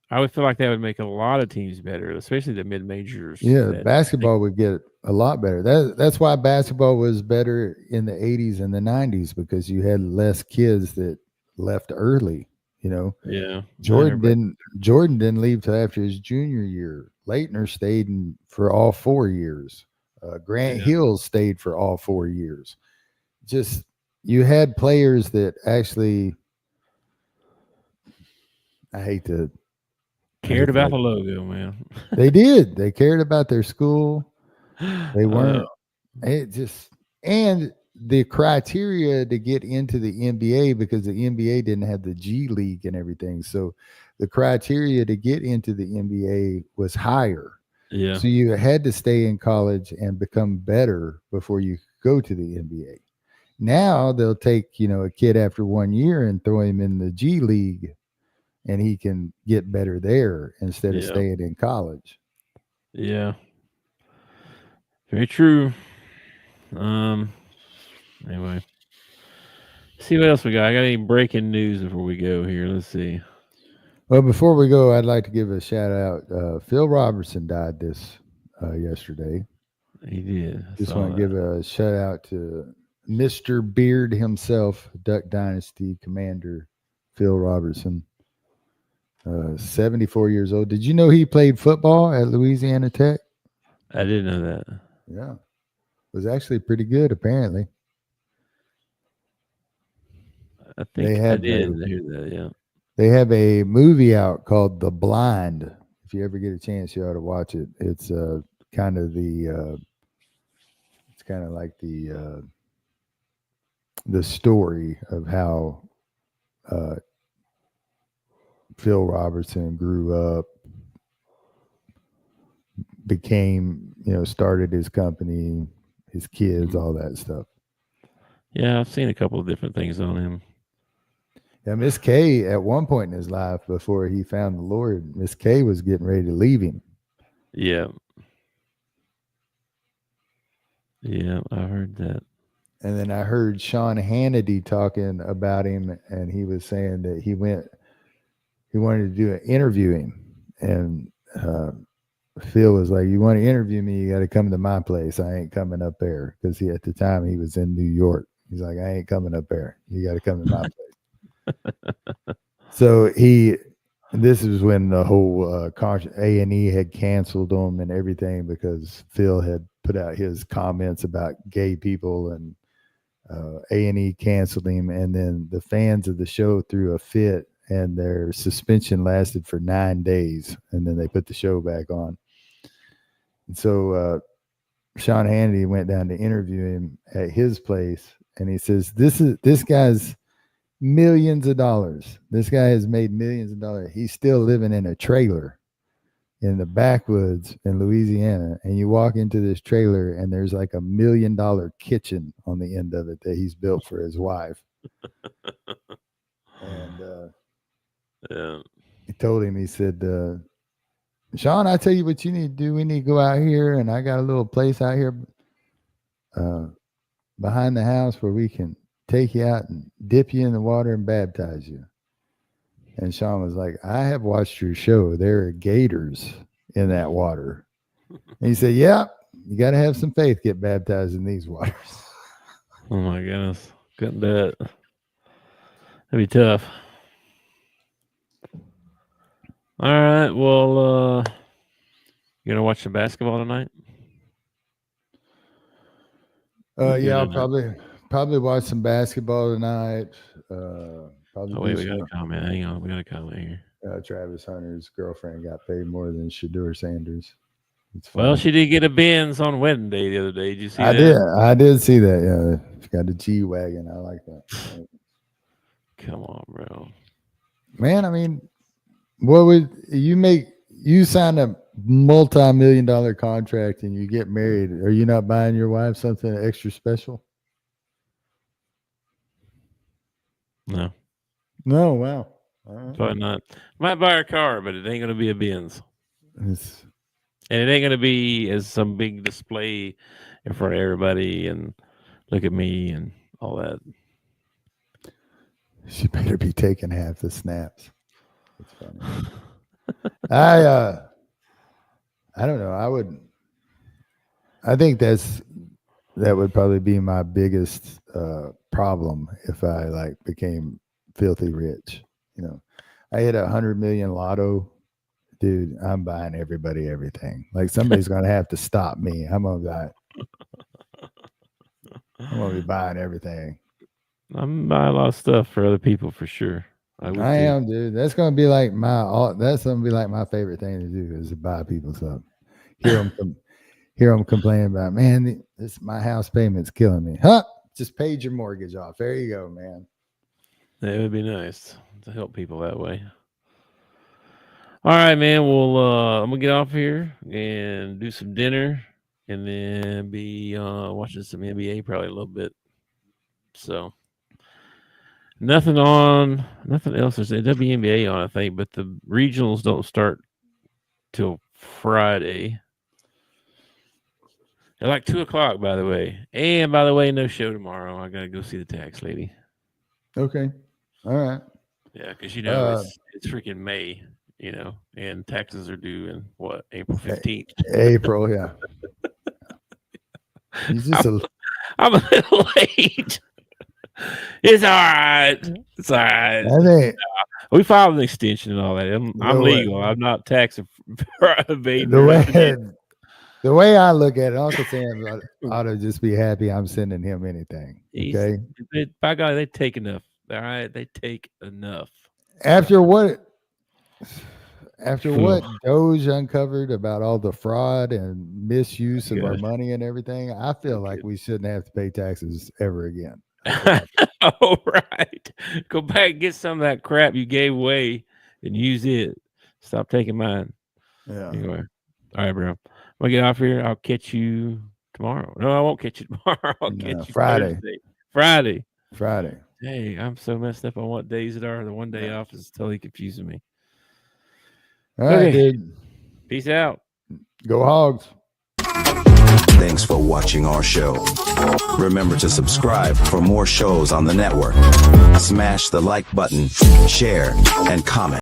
I would feel like that would make a lot of teams better, especially the mid-majors. Yeah, basketball would get a lot better. That's why basketball was better in the 80s and the 90s, because you had less kids that left early, Yeah. Jordan didn't leave till after his junior year. Leitner stayed for all 4 years. Grant Hill stayed for all 4 years. Just you had players that actually, I hate to cared about the logo, man. They did. They cared about their school. They weren't. It just, and the criteria to get into the NBA, because the NBA didn't have the G League and everything. So the criteria to get into the NBA was higher. Yeah. So you had to stay in college and become better before you could go to the NBA. Now they'll take, a kid after 1 year and throw him in the G League, and he can get better there instead of staying in college. Yeah. Very true. Anyway, see what else we got. I got any breaking news before we go here? Let's see. Well, before we go, I'd like to give a shout out. Phil Robertson died yesterday. He did. Just want to give a shout out to Mr. Beard himself, Duck Dynasty Commander Phil Robertson, 74 years old. Did you know he played football at Louisiana Tech? I didn't know that. Yeah. Was actually pretty good, apparently. I think I did hear that, yeah. They have a movie out called The Blind. If you ever get a chance, you ought to watch it. It's kind of like the story of how Phil Robertson grew up, became, started his company, his kids, all that stuff. Yeah, I've seen a couple of different things on him. Yeah, Miss K, at one point in his life before he found the Lord, Miss K was getting ready to leave him. Yeah. Yeah, I heard that. And then I heard Sean Hannity talking about him, and he was saying that he wanted to interview him. And Phil was like, "You want to interview me, you got to come to my place. I ain't coming up there." Because at the time he was in New York. He's like, "I ain't coming up there. You got to come to my place." So this is when the whole A&E had canceled him and everything, because Phil had put out his comments about gay people, and A&E canceled him. And then the fans of the show threw a fit, and their suspension lasted for 9 days, and then they put the show back on. And so Sean Hannity went down to interview him at his place, and he says, this guy's millions of dollars. This guy has made millions of dollars. He's still living in a trailer in the backwoods in Louisiana, and you walk into this trailer and there's like $1 million kitchen on the end of it that he's built for his wife. And he told him, he said, "Sean, I tell you what you need to do. We need to go out here, and I got a little place out here behind the house where we can take you out and dip you in the water and baptize you." And Sean was like, "I have watched your show. There are gators in that water." And he said, "Yeah, you got to have some faith, get baptized in these waters." Oh my goodness. Couldn't do it. That'd be tough. All right. Well, you gonna watch the basketball tonight? Yeah, I'll probably watch some basketball tonight. We got a comment. Hang on, we got a comment here. Travis Hunter's girlfriend got paid more than Shedeur Sanders. Well, she did get a Benz on wedding day the other day. Did you see that? I did see that. Yeah, she got a G-Wagon. I like that. Come on, bro. Man, I mean, what would you make? You sign a multi-million-dollar contract and you get married. Are you not buying your wife something extra special? No. No, wow. Probably not. Might buy her car, but it ain't going to be a Benz. And it ain't going to be as some big display in front of everybody and look at me and all that. She better be taking half the snaps. That's funny. I don't know. I think that would probably be my biggest problem if I became filthy rich. I hit 100 million lotto, dude. I'm buying everybody everything. Like, somebody's gonna have to stop me. I'm gonna be buying everything. I'm buying a lot of stuff for other people for sure. I am, dude. That's gonna be like my favorite thing to do is to buy people stuff. Hear them complain about, man, my house payment's killing me. Huh? just paid your mortgage off. There you go, man. That would be nice to help people that way. All right, man. Well, I'm gonna get off here and do some dinner, and then be watching some NBA probably a little bit. So nothing else. There's a WNBA on, I think, but the regionals don't start till Friday. They're like 2:00, by the way. And by the way, no show tomorrow. I gotta go see the tax lady. Okay. All right. Yeah, because it's freaking May, and taxes are due in April 15th. April, yeah. I'm a little late. It's all right. It's all right. I think We filed an extension and all that. I'm legal. I'm not tax evading. The way I look at it, Uncle Sam ought to just be happy I'm sending him anything. Okay. By God, they take enough. All right, they take enough. After what Doge uncovered about all the fraud and misuse of our money and everything, I feel like we shouldn't have to pay taxes ever again. All right. Go back and get some of that crap you gave away and use it. Stop taking mine. Yeah. Anyway. All right, bro. I'm going to get off here. I'll catch you tomorrow. No, I won't catch you tomorrow. I'll catch you Friday. Friday. Hey, I'm so messed up on what days it are. The one day off is totally confusing me. All right, dude. Peace out. Go Hogs. Thanks for watching our show. Remember to subscribe for more shows on the network. Smash the like button, share, and comment.